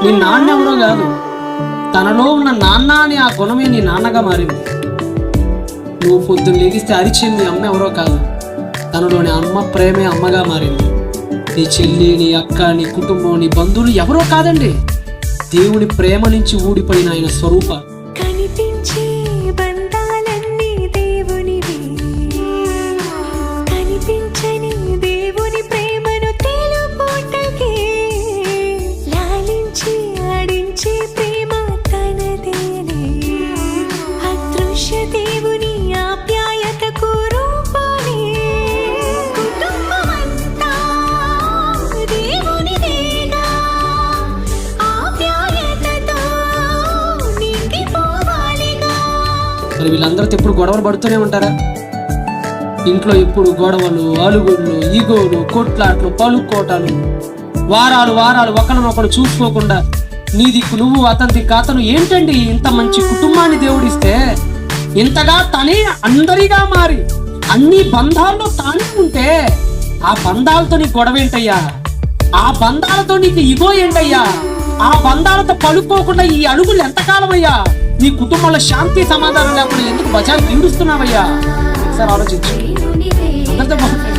నీ నాన్న ఎవరో కాదు, తనలో ఉన్న నాన్న అని ఆ గుణమే నీ నాన్నగా మారింది. నువ్వు పొద్దున్న లేగిస్తే అరిచింది అమ్మ ఎవరో కాదు, తనలోని అమ్మ ప్రేమే అమ్మగా మారింది. నీ చెల్లి, నీ అక్క, నీ కుటుంబం, నీ బంధువులు ఎవరో కాదండి, దేవుని ప్రేమ నుంచి ఊడిపోయిన ఆయన స్వరూప. మరి వీళ్ళందరితో ఎప్పుడు గొడవలు పడుతూనే ఉంటారా? ఇంట్లో ఎప్పుడు గొడవలు, అలుగుళ్ళు, ఈగోలు, కొట్లాట్లు, పలుకోటాలు, వారాలు వారాలు ఒకరినొకరు చూసుకోకుండా నీ దిక్కు నువ్వు, అతని దిక్కు అతను. ఏంటండి ఇంత మంచి కుటుంబాన్ని దేవుడిస్తే ఇంతగా తనే అందరిగా మారి అన్ని బంధాల్లో తానే ఉంటే ఆ బంధాలతో నీకు గొడవ ఏంటయ్యా? ఆ బంధాలతో నీకు ఇగో ఏంటయ్యా? ఆ బంధాలతో పలుకోకుండా ఈ అడుగులు ఎంతకాలం అయ్యా? నీ కుటుంబంలో శాంతి సమాధానం లేకుండా ఎందుకు బజారు ఈడుస్తున్నావయ్యా? ఒకసారి ఆలోచించు. అందరితో బాగుంటుంది.